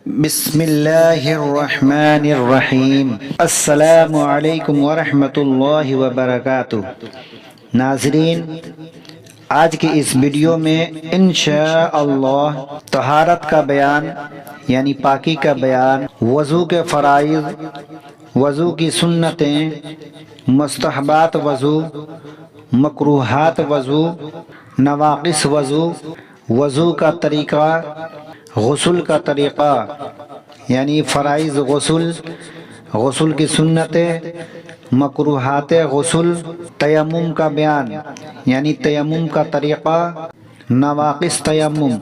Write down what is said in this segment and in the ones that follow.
بسم اللہ الرحمن الرحیم۔ السلام علیکم ورحمۃ اللہ وبرکاتہ۔ ناظرین، آج کی اس ویڈیو میں انشاءاللہ طہارت کا بیان یعنی پاکی کا بیان، وضو کے فرائض، وضو کی سنتیں، مستحبات وضو، مکروہات وضو، نواقص وضو، وضو کا طریقہ، غسل کا طریقہ یعنی فرائض غسل، غسل کی سنتیں، مکروہات غسل، تیمم کا بیان یعنی تیمم کا طریقہ، نواقص تیمم،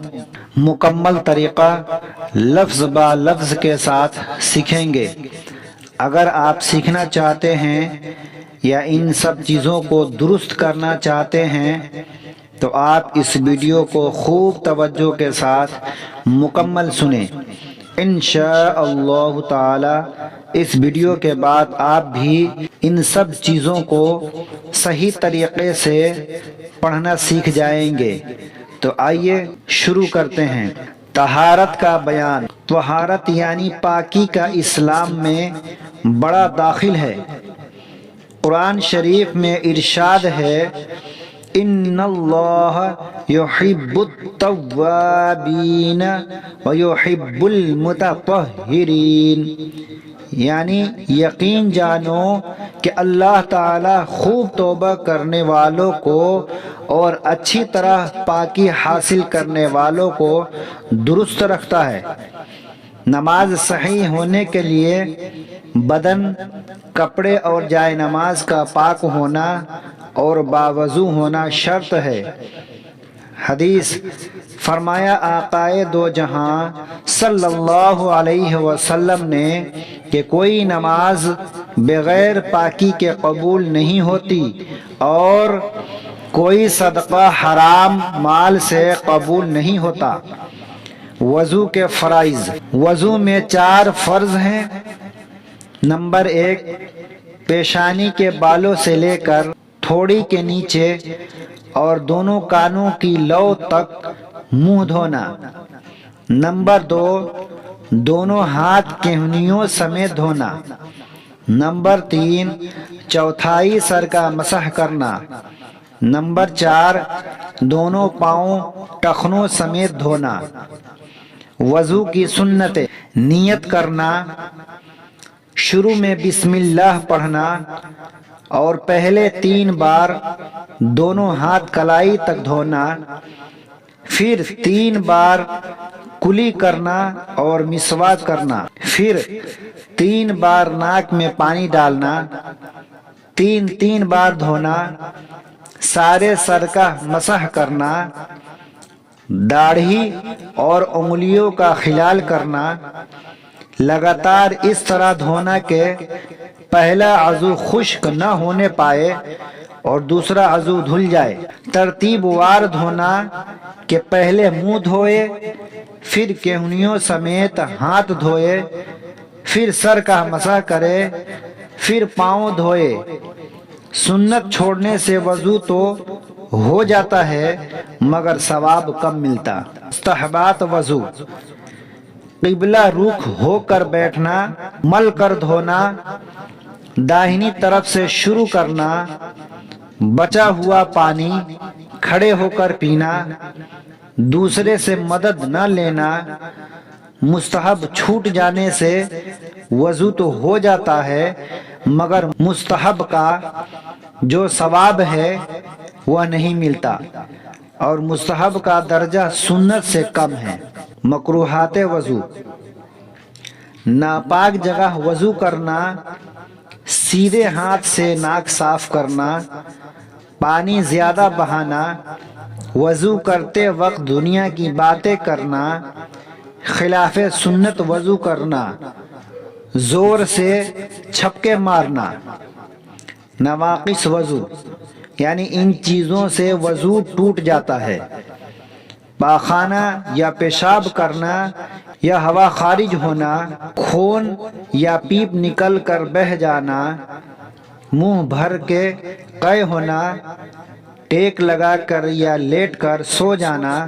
مکمل طریقہ لفظ با لفظ کے ساتھ سیکھیں گے۔ اگر آپ سیکھنا چاہتے ہیں یا ان سب چیزوں کو درست کرنا چاہتے ہیں تو آپ اس ویڈیو کو خوب توجہ کے ساتھ مکمل سنیں۔ انشاءاللہ تعالی اس ویڈیو کے بعد آپ بھی ان سب چیزوں کو صحیح طریقے سے پڑھنا سیکھ جائیں گے۔ تو آئیے شروع کرتے ہیں۔ طہارت کا بیان۔ طہارت یعنی پاکی کا اسلام میں بڑا داخل ہے۔ قرآن شریف میں ارشاد ہے، ان اللہ یحب التوابین ویحب المتطہرین، یعنی یقین جانو کہ اللہ تعالی خوب توبہ کرنے والوں کو اور اچھی طرح پاکی حاصل کرنے والوں کو درست رکھتا ہے۔ نماز صحیح ہونے کے لیے بدن، کپڑے اور جائے نماز کا پاک ہونا اور باوضو ہونا شرط ہے۔ حدیث فرمایا آقائے دو جہاں صلی اللہ علیہ وسلم نے کہ کوئی نماز بغیر پاکی کے قبول نہیں ہوتی اور کوئی صدقہ حرام مال سے قبول نہیں ہوتا۔ وضو کے فرائض۔ وضو میں 4 فرض ہیں۔ نمبر 1، پیشانی کے بالوں سے لے کر تھوڑی کے نیچے اور دونوں کانوں کی لو تک منہ دھونا۔ نمبر 2، دونوں ہاتھ کہنیوں سمیت دھونا۔ نمبر 3، چوتھائی سر کا مسح کرنا۔ نمبر 4، دونوں پاؤں ٹخنوں سمیت دھونا۔ وضو کی سنتیں۔ نیت کرنا، شروع میں بسم اللہ پڑھنا اور پہلے 3 بار دونوں ہاتھ کلائی تک دھونا، پھر 3 بار کلی کرنا اور مسواک کرنا، پھر 3 بار ناک میں پانی ڈالنا، 3 بار دھونا، سارے سر کا مسح کرنا، داڑھی اور انگلیوں کا خلال کرنا، لگاتار اس طرح دھونا کہ پہلا عضو خشک نہ ہونے پائے اور دوسرا عضو دھل جائے۔ ترتیب وار دھونا کہ پہلے منہ دھوئے، پھر کہنیوں سمیت ہاتھ دھوئے، پھر سر کا مسح کرے، پھر پاؤں دھوئے۔ سنت چھوڑنے سے وضو تو ہو جاتا ہے مگر ثواب کم ملتا۔ مستحبات وضو۔ قبلہ رخ ہو کر بیٹھنا، مل کر دھونا، داہنی طرف سے شروع کرنا، بچا ہوا پانی کھڑے ہو کر پینا، دوسرے سے مدد نہ لینا۔ مستحب چھوٹ جانے سے وضو تو ہو جاتا ہے مگر مستحب کا جو ثواب ہے وہ نہیں ملتا اور مستحب کا درجہ سنت سے کم ہے۔ مکروہات وضو۔ ناپاک جگہ وضو کرنا، سیدھے ہاتھ سے ناک صاف کرنا، پانی زیادہ بہانا، وضو کرتے وقت دنیا کی باتیں کرنا، خلاف سنت وضو کرنا، زور سے چھپکے مارنا۔ نواقص وضو یعنی ان چیزوں سے وضو ٹوٹ جاتا ہے۔ پاخانہ یا پیشاب کرنا یا ہوا خارج ہونا، خون یا پیپ نکل کر بہہ جانا، منہ بھر کے قے ہونا، ٹیک لگا کر یا لیٹ کر سو جانا،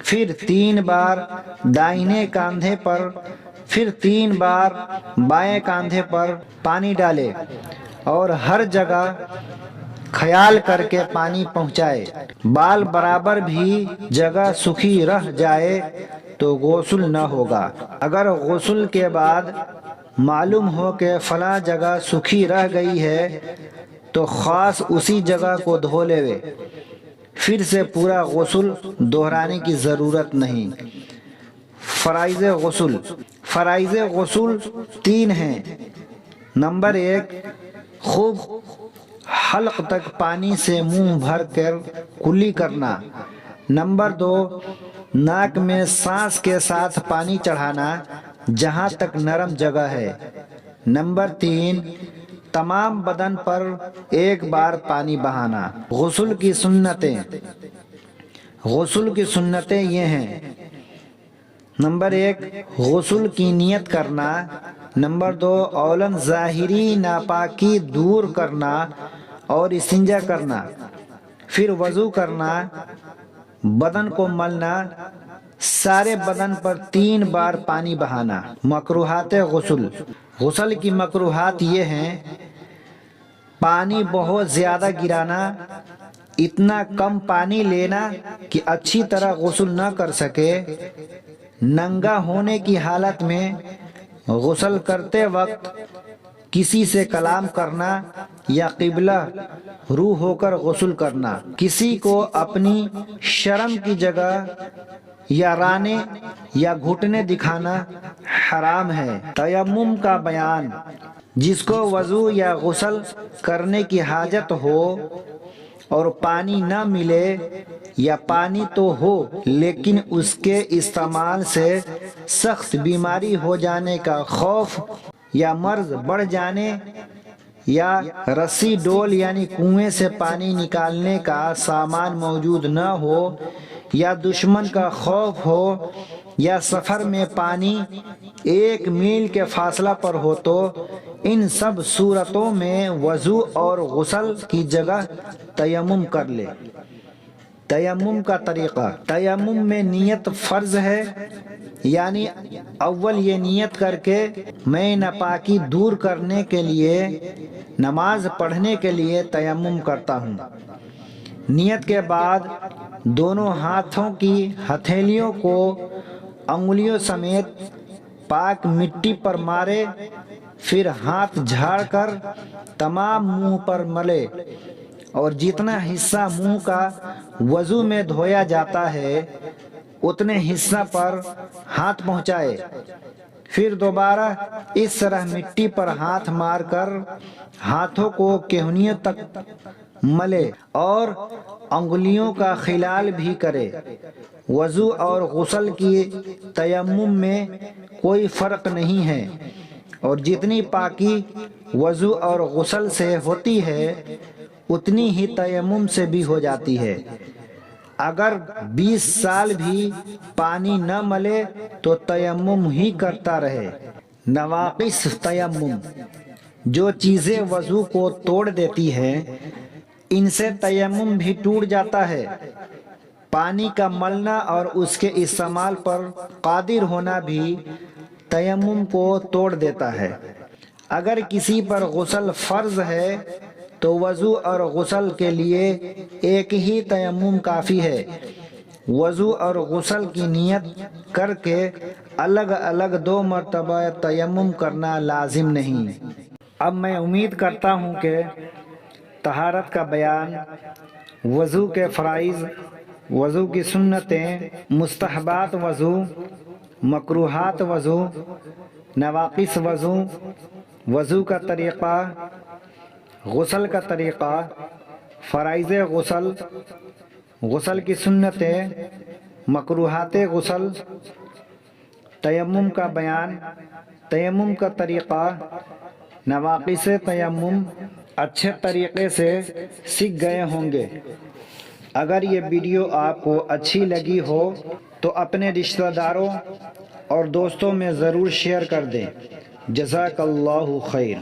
پھر 3 بار دائیں کاندھے پر، پھر 3 بار بائیں کاندھے پر پانی ڈالے اور ہر جگہ خیال کر کے پانی پہنچائے۔ بال برابر بھی جگہ سوکھی رہ جائے تو غسل نہ ہوگا۔ اگر غسل کے بعد معلوم ہو کہ فلاں جگہ سوکھی رہ گئی ہے تو خاص اسی جگہ کو دھو لے، پھر سے پورا غسل دہرانے کی ضرورت نہیں۔ فرائض غسل۔ فرائض غسل 3 ہیں۔ نمبر 1، خوب حلق تک پانی سے منہ بھر کر کلی کرنا۔ نمبر 2، ناک میں سانس کے ساتھ پانی چڑھانا جہاں تک نرم جگہ ہے۔ نمبر 3، تمام بدن پر ایک بار پانی بہانا۔ غسل کی سنتیں۔ غسل کی سنتیں یہ ہیں۔ نمبر 1، غسل کی نیت کرنا۔ نمبر 2، اولاً ظاہری ناپاکی دور کرنا اور استنجا کرنا، پھر وضو کرنا، بدن کو ملنا، سارے بدن پر 3 بار پانی بہانا۔ مکروہات غسل۔ غسل کی مکروہات یہ ہیں: پانی بہت زیادہ گرانا، اتنا کم پانی لینا کہ اچھی طرح غسل نہ کر سکے، ننگا ہونے کی حالت میں غسل کرتے وقت کسی سے کلام کرنا یا قبلہ رو ہو کر غسل کرنا، کسی کو اپنی شرم کی جگہ یا رانے یا گھٹنے دکھانا حرام ہے۔ تیمم کا بیان۔ جس کو وضو یا غسل کرنے کی حاجت ہو اور پانی نہ ملے یا پانی تو ہو لیکن اس کے استعمال سے سخت بیماری ہو جانے کا خوف یا مرض بڑھ جانے یا رسی ڈول یعنی کنویں سے پانی نکالنے کا سامان موجود نہ ہو یا دشمن کا خوف ہو یا سفر میں پانی 1 میل کے فاصلہ پر ہو تو ان سب صورتوں میں وضو اور غسل کی جگہ تیمم کر لے۔ تیمم کا طریقہ۔ تیمم میں نیت فرض ہے، یعنی اول یہ نیت کر کے میں ناپاکی دور کرنے کے لیے نماز پڑھنے کے لیے تیمم کرتا ہوں۔ نیت کے بعد دونوں ہاتھوں کی ہتھیلیوں کو انگلیوں سمیت پاک مٹی پر مارے، پھر ہاتھ جھاڑ کر تمام منہ پر ملے اور جتنا حصہ منہ کا وضو میں دھویا جاتا ہے اتنے حصہ پر ہاتھ پہنچائے، پھر دوبارہ اس طرح مٹی پر ہاتھ مار کر ہاتھوں کو کہنیوں تک ملے اور انگلیوں کا خلال بھی کرے۔ وضو اور غسل کی تیمم میں کوئی فرق نہیں ہے اور جتنی پاکی وضو اور غسل سے ہوتی ہے اتنی ہی تیمم سے بھی ہو جاتی ہے۔ اگر 20 سال بھی پانی نہ ملے تو تیمم ہی کرتا رہے۔ نواقص تیمم۔ جو چیزیں وضو کو توڑ دیتی ہیں ان سے تیمم بھی ٹوٹ جاتا ہے۔ پانی کا ملنا اور اس کے استعمال پر قادر ہونا بھی تیمم کو توڑ دیتا ہے۔ اگر کسی پر غسل فرض ہے تو وضو اور غسل کے لیے ایک ہی تیمم کافی ہے۔ وضو اور غسل کی نیت کر کے الگ الگ 2 مرتبہ تیمم کرنا لازم نہیں۔ اب میں امید کرتا ہوں کہ طہارت کا بیان، وضو کے فرائض، وضو کی سنتیں، مستحبات وضو، مکروہات وضو، نواقص وضو، وضو کا طریقہ، غسل کا طریقہ، فرائض غسل، غسل کی سنتیں، مکروہات غسل، تیمم کا بیان، تیمم کا طریقہ، نواقص تیمم اچھے طریقے سے سیکھ گئے ہوں گے۔ اگر یہ ویڈیو آپ کو اچھی لگی ہو تو اپنے رشتہ داروں اور دوستوں میں ضرور شیئر کر دیں۔ جزاک اللہ خیر۔